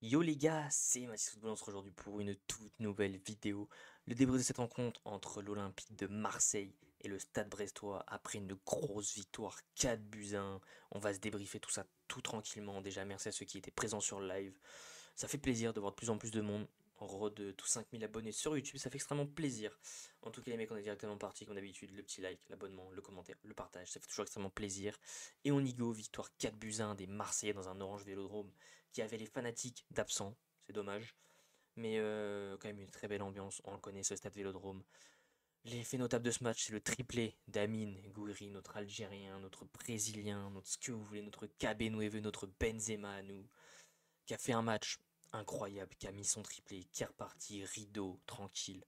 Yo les gars, c'est Mathis Football, on se retrouve aujourd'hui pour une toute nouvelle vidéo. Le débrief de cette rencontre entre l'Olympique de Marseille et le Stade Brestois après une grosse victoire 4 buts à 1. On va se débriefer tout ça tout tranquillement. Déjà merci à ceux qui étaient présents sur le live. Ça fait plaisir de voir de plus en plus de monde. On rôde tous 5000 abonnés sur YouTube, ça fait extrêmement plaisir. En tout cas les mecs, on est directement parti comme d'habitude. Le petit like, l'abonnement, le commentaire, le partage, ça fait toujours extrêmement plaisir. Et on y go, victoire 4 buts à 1 des Marseillais dans un orange vélodrome qui avait les fanatiques d'absents, c'est dommage. Mais quand même une très belle ambiance, on le connaît ce stade Vélodrome. L'effet notable de ce match, c'est le triplé d'Amine Gouiri, notre Algérien, notre Brésilien, notre ce que vous voulez, notre Cabé-Nouéveux, notre Benzema à nous, qui a fait un match incroyable, qui a mis son triplé, qui est reparti, rideau, tranquille.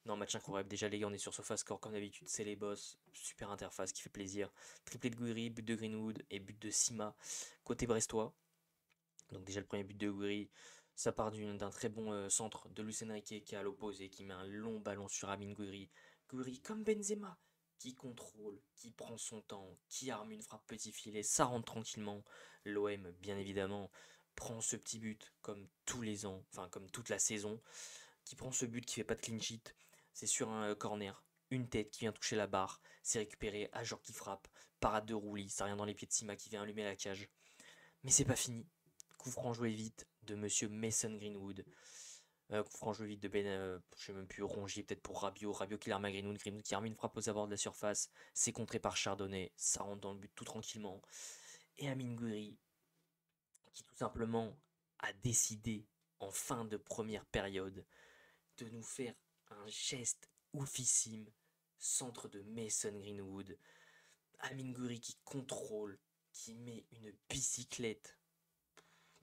Non, match incroyable. Déjà, les gars, on est sur SofaScore comme d'habitude, c'est les boss. Super interface qui fait plaisir. Triplé de Gouiri, but de Greenwood et but de Sima. Côté brestois, donc déjà le premier but de Gouiri, ça part d'un très bon centre de Luis Enrique qui est à l'opposé, qui met un long ballon sur Amine Gouiri. Gouiri comme Benzema, qui contrôle, qui prend son temps, qui arme une frappe petit filet, ça rentre tranquillement. L'OM, bien évidemment, prend ce petit but comme tous les ans, enfin comme toute la saison, qui prend ce but qui fait pas de clean sheet. C'est sur un corner, une tête qui vient toucher la barre, c'est récupéré, Ajor qui frappe, parade de Rouli, ça revient dans les pieds de Sima qui vient allumer la cage. Mais c'est pas fini. Coup franc joué vite de monsieur Mason Greenwood. Coup franc joué vite de Ben, je sais même plus, Rongier peut-être pour Rabiot. Rabiot qui l'arme à Greenwood. Greenwood qui arme une frappe aux abords de la surface. C'est contré par Chardonnay. Ça rentre dans le but tout tranquillement. Et Amine Gouiri qui tout simplement a décidé en fin de première période de nous faire un geste oufissime. Centre de Mason Greenwood. Amine Gouiri qui contrôle, qui met une bicyclette.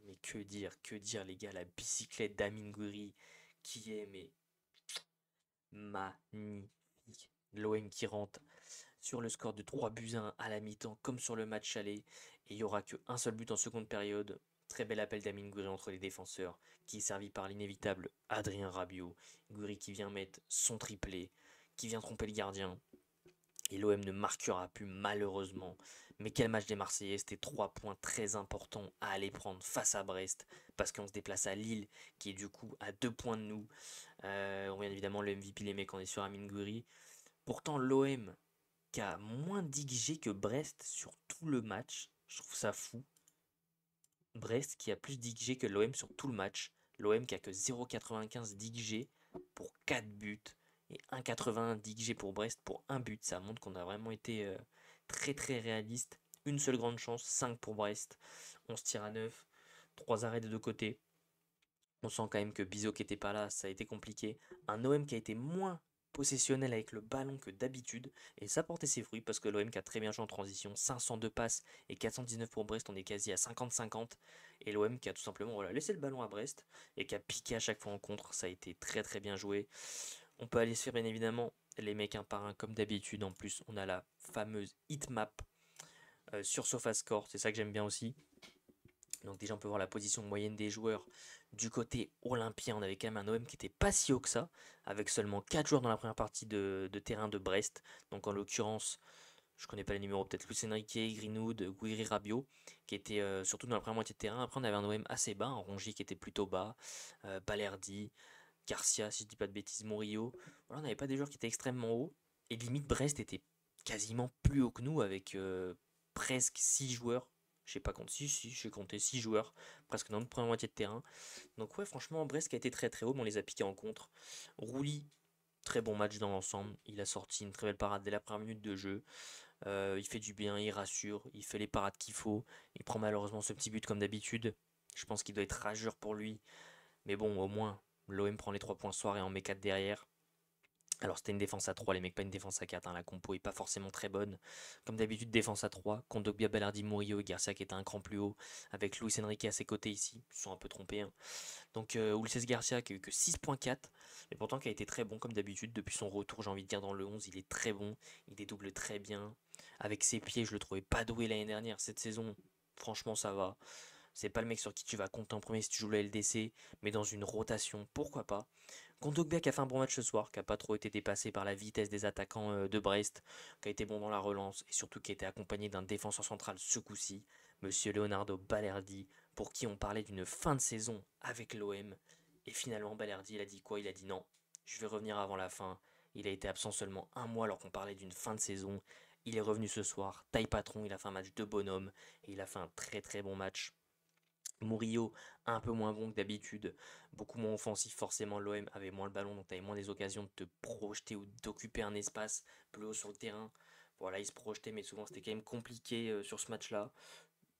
Mais que dire les gars, la bicyclette d'Amine Gouiri qui est mais magnifique. L'OM qui rentre sur le score de 3 buts à 1 à la mi-temps comme sur le match aller. Et il n'y aura qu'un seul but en seconde période. Très bel appel d'Amine Gouiri entre les défenseurs qui est servi par l'inévitable Adrien Rabiot. Gouiri qui vient mettre son triplé, qui vient tromper le gardien. Et l'OM ne marquera plus malheureusement. Mais quel match des Marseillais, c'était 3 points très importants à aller prendre face à Brest, parce qu'on se déplace à Lille, qui est du coup à 2 points de nous. On vient évidemment le MVP, les mecs, on est sur Amine Gouiri. Pourtant l'OM, qui a moins d'XG que Brest sur tout le match, je trouve ça fou. Brest qui a plus d'XG que l'OM sur tout le match. L'OM qui a que 0,95 d'XG pour 4 buts et 1,81 d'XG pour Brest pour un but. Ça montre qu'on a vraiment été très très réaliste. Une seule grande chance, 5 pour Brest. On se tire à 9. 3 arrêts de deux côtés. On sent quand même que Bizot qui était pas là, ça a été compliqué. Un OM qui a été moins possessionnel avec le ballon que d'habitude, et ça portait ses fruits parce que l'OM qui a très bien joué en transition, 502 passes et 419 pour Brest, on est quasi à 50-50, et l'OM qui a tout simplement voilà, laissé le ballon à Brest et qui a piqué à chaque fois en contre, ça a été très très bien joué. On peut aller se faire bien évidemment les mecs un par un comme d'habitude, en plus on a la fameuse hitmap sur SofaScore, c'est ça que j'aime bien aussi. Donc déjà on peut voir la position moyenne des joueurs. Du côté olympien, on avait quand même un OM qui était pas si haut que ça, avec seulement 4 joueurs dans la première partie de terrain de Brest. Donc en l'occurrence, je connais pas les numéros, peut-être Luis Enrique, Greenwood, Gouiri, Rabiot, qui étaient surtout dans la première moitié de terrain. Après on avait un OM assez bas, un Rongier qui était plutôt bas, Balerdi, Garcia, si je dis pas de bêtises, Murillo. Voilà, on n'avait pas des joueurs qui étaient extrêmement hauts. Et limite Brest était quasiment plus haut que nous, avec presque 6 joueurs. Je sais pas compter, si, j'ai compté 6 joueurs, presque dans notre première moitié de terrain. Donc ouais, franchement, Brest qui a été très très haut, mais on les a piqués en contre. Rouli, très bon match dans l'ensemble. Il a sorti une très belle parade dès la première minute de jeu. Il fait du bien, il rassure, il fait les parades qu'il faut. Il prend malheureusement ce petit but comme d'habitude. Je pense qu'il doit être rageur pour lui. Mais bon, au moins, l'OM prend les 3 points ce soir et en met 4 derrière. Alors c'était une défense à 3 les mecs, pas une défense à 4, hein. La compo est pas forcément très bonne. Comme d'habitude, défense à 3, Kondogbia, Ballardi, Murillo et Garcia qui était un cran plus haut, avec Luis Enrique à ses côtés ici, ils se sont un peu trompés, hein. Donc Ulces Garcia qui a eu que 6,4, mais pourtant qui a été très bon comme d'habitude, depuis son retour j'ai envie de dire dans le 11, il est très bon, il dédouble très bien. Avec ses pieds, je le trouvais pas doué l'année dernière, cette saison, franchement ça va. C'est pas le mec sur qui tu vas compter en premier si tu joues la LDC, mais dans une rotation, pourquoi pas. Kondogbia qui a fait un bon match ce soir, qui a pas trop été dépassé par la vitesse des attaquants de Brest, qui a été bon dans la relance et surtout qui a été accompagné d'un défenseur central ce coup-ci, Monsieur Leonardo Balerdi, pour qui on parlait d'une fin de saison avec l'OM. Et finalement, Balerdi, il a dit quoi? Il a dit non, je vais revenir avant la fin. Il a été absent seulement un mois alors qu'on parlait d'une fin de saison. Il est revenu ce soir, taille patron, il a fait un match de bonhomme et il a fait un très très bon match. Murillo, un peu moins bon que d'habitude, beaucoup moins offensif forcément, l'OM avait moins le ballon donc tu avais moins des occasions de te projeter ou d'occuper un espace plus haut sur le terrain. Voilà, il se projetait mais souvent c'était quand même compliqué sur ce match-là.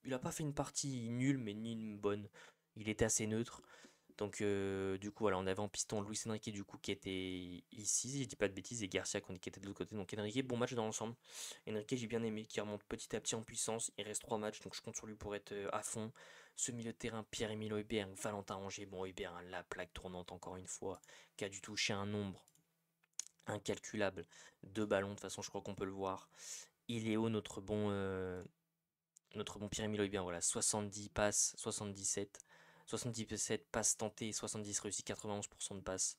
Il n'a pas fait une partie nulle mais ni une bonne, il était assez neutre. Donc du coup voilà, on avait en piston Luis Enrique du coup qui était ici, si je dis pas de bêtises, et Garcia qui était de l'autre côté. Donc Enrique, bon match dans l'ensemble. Enrique j'ai bien aimé, qui remonte petit à petit en puissance. Il reste 3 matchs, donc je compte sur lui pour être à fond. Ce milieu de terrain, Pierre-Emile Højbjerg, Valentin Rongier, bon Højbjerg, hein, la plaque tournante encore une fois, qui a dû toucher un nombre incalculable de ballons, de toute façon je crois qu'on peut le voir. Il est haut notre bon Pierre-Emile Højbjerg, voilà, 70 passes, 77 passes tentées, 70 réussies, 91% de passes.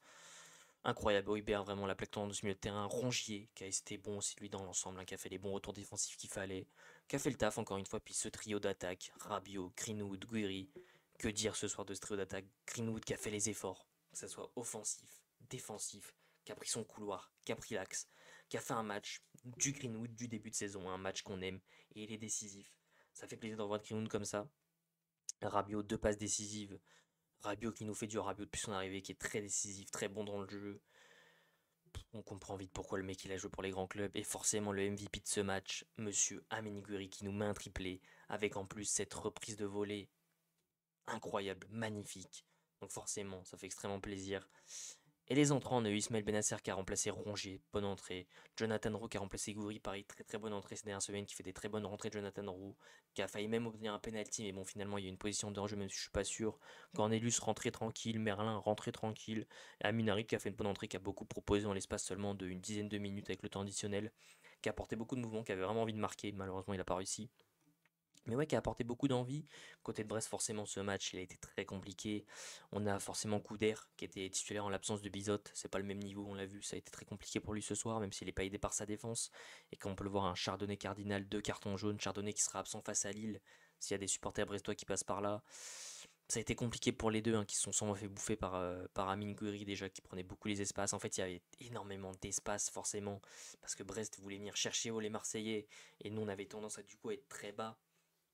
Incroyable, Højbjerg, vraiment la plaque tournante de ce milieu de terrain. Rongier, qui a été bon aussi lui dans l'ensemble, hein, qui a fait les bons retours défensifs qu'il fallait, qui a fait le taf encore une fois. Puis ce trio d'attaque, Rabiot, Greenwood, Guiri, que dire ce soir de ce trio d'attaque? Greenwood qui a fait les efforts, que ce soit offensif, défensif, qui a pris son couloir, qui a pris l'axe, qui a fait un match du Greenwood du début de saison, un match qu'on aime, et il est décisif. Ça fait plaisir d'en voir Greenwood comme ça. Rabiot, 2 passes décisives. Rabiot qui nous fait du Rabiot depuis son arrivée, qui est très décisif, très bon dans le jeu. On comprend vite pourquoi le mec il a joué pour les grands clubs. Et forcément le MVP de ce match, monsieur Amin Gouiri qui nous met un triplé, avec en plus cette reprise de volée incroyable, magnifique. Donc forcément, ça fait extrêmement plaisir. Et les entrants, on a eu Ismaël Benasser qui a remplacé Rongier, bonne entrée. Jonathan Roux qui a remplacé Gouiri, pareil, très très bonne entrée ces dernières semaines, qui fait des très bonnes rentrées. Jonathan Roux, qui a failli même obtenir un penalty, mais bon, finalement, il y a une position de danger, même si je suis pas sûr. Cornelius rentré tranquille, Merlin rentré tranquille. Et Amin qui a fait une bonne entrée, qui a beaucoup proposé en l'espace seulement d'une dizaine de minutes avec le temps additionnel, qui a apporté beaucoup de mouvements, qui avait vraiment envie de marquer. Malheureusement, il n'a pas réussi. Mais ouais, qui a apporté beaucoup d'envie. Côté de Brest, forcément, ce match, il a été très compliqué. On a forcément Couder, qui était titulaire en l'absence de Bizot. C'est pas le même niveau, on l'a vu. Ça a été très compliqué pour lui ce soir, même s'il n'est pas aidé par sa défense. Et comme on peut le voir, un Chardonnay cardinal, 2 cartons jaunes. Chardonnay qui sera absent face à Lille, s'il y a des supporters brestois qui passent par là. Ça a été compliqué pour les deux, hein, qui se sont souvent fait bouffer par Amine Gouiri, déjà, qui prenait beaucoup les espaces. En fait, il y avait énormément d'espace, forcément, parce que Brest voulait venir chercher haut les Marseillais. Et nous, on avait tendance à, du coup, être très bas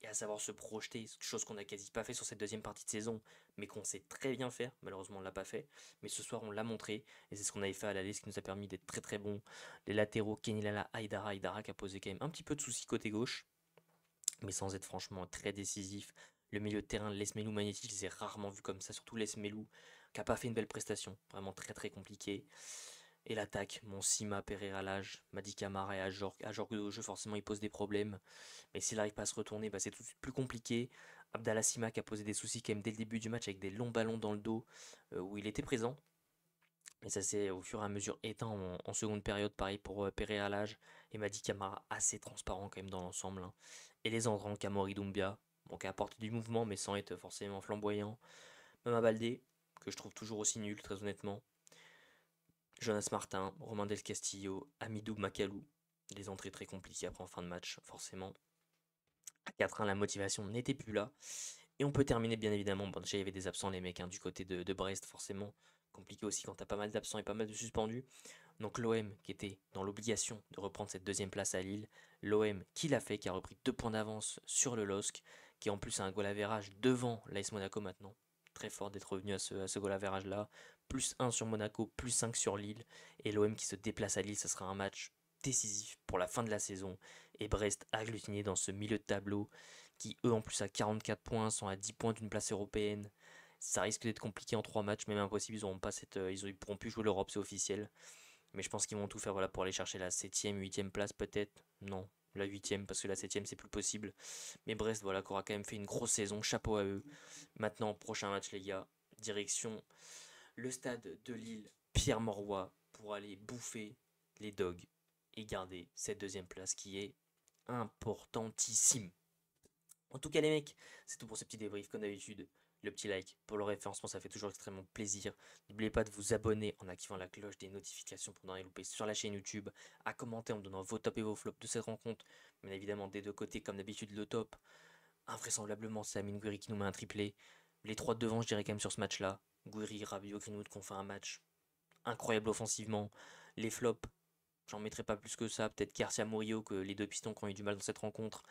et à savoir se projeter, chose qu'on n'a quasi pas fait sur cette deuxième partie de saison, mais qu'on sait très bien faire. Malheureusement, on ne l'a pas fait, mais ce soir, on l'a montré, et c'est ce qu'on avait fait à l'aller, ce qui nous a permis d'être très très bon. Les latéraux, Kenilala, Aïdara qui a posé quand même un petit peu de soucis côté gauche, mais sans être franchement très décisif. Le milieu de terrain, Lesmelou Magnétique, je les ai rarement vus comme ça, surtout Lesmelou, qui n'a pas fait une belle prestation, vraiment très très compliqué. Et l'attaque, mon Sima, Pereira Lage, Madi Camara et Ajorg. Ajorg au jeu, forcément, il pose des problèmes. Mais s'il n'arrive pas à se retourner, bah, c'est tout de suite plus compliqué. Abdallah Sima qui a posé des soucis quand même dès le début du match avec des longs ballons dans le dos où il était présent. Et ça s'est au fur et à mesure éteint en seconde période. Pareil pour Pereira Lage et Madi Camara, assez transparent quand même dans l'ensemble, hein. Et les entrants, Kamori Doumbia, bon, qui a apporté du mouvement mais sans être forcément flamboyant. Mama Baldé, que je trouve toujours aussi nul, très honnêtement. Jonas Martin, Romain Del Castillo, Amidou Makalou. Des entrées très compliquées après en fin de match, forcément. À 4-1, la motivation n'était plus là. Et on peut terminer, bien évidemment. Bon, déjà, il y avait des absents, les mecs, hein, du côté de Brest, forcément. Compliqué aussi quand t'as pas mal d'absents et pas mal de suspendus. Donc l'OM qui était dans l'obligation de reprendre cette deuxième place à Lille. L'OM qui l'a fait, qui a repris 2 points d'avance sur le LOSC, qui en plus a un goal average devant l'AS Monaco maintenant. Très fort d'être revenu à ce goal average là. Plus 1 sur Monaco, plus 5 sur Lille. Et l'OM qui se déplace à Lille, ça sera un match décisif pour la fin de la saison. Et Brest agglutiné dans ce milieu de tableau, qui eux en plus à 44 points sont à 10 points d'une place européenne. Ça risque d'être compliqué en 3 matchs, même impossible, ils pourront plus jouer l'Europe, c'est officiel. Mais je pense qu'ils vont tout faire voilà, pour aller chercher la 7ème, 8ème place peut-être. Non, la 8ème, parce que la 7ème c'est plus possible. Mais Brest, voilà, qui aura quand même fait une grosse saison, chapeau à eux. Maintenant, prochain match les gars, direction le stade de Lille, Pierre Mauroy, pour aller bouffer les Dogs et garder cette deuxième place qui est importantissime. En tout cas les mecs, c'est tout pour ce petit débrief comme d'habitude. Le petit like pour le référencement, ça fait toujours extrêmement plaisir. N'oubliez pas de vous abonner en activant la cloche des notifications pour ne rien louper sur la chaîne YouTube, à commenter en me donnant vos tops et vos flops de cette rencontre, bien évidemment des deux côtés comme d'habitude le top, invraisemblablement, c'est Amine Gouiri qui nous met un triplé. Les trois de devant, je dirais quand même sur ce match-là. Gouiri, Rabiot, Greenwood qui ont fait un match incroyable offensivement. Les flops, j'en mettrai pas plus que ça. Peut-être Garcia Murillo, que les deux pistons qui ont eu du mal dans cette rencontre.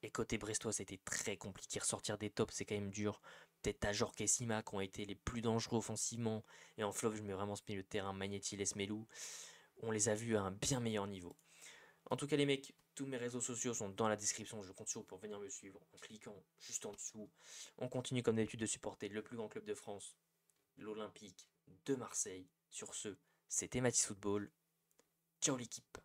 Et côté brestois, c'était très compliqué. Ressortir des tops, c'est quand même dur. Peut-être Tajor et Sima qui ont été les plus dangereux offensivement. Et en flop, je mets vraiment ce milieu de terrain, Magnetti, Lesmelou. On les a vus à un bien meilleur niveau. En tout cas, les mecs, tous mes réseaux sociaux sont dans la description. Je compte sur vous pour venir me suivre en cliquant juste en dessous. On continue comme d'habitude de supporter le plus grand club de France, l'Olympique de Marseille. Sur ce, c'était Mathis Football. Ciao l'équipe.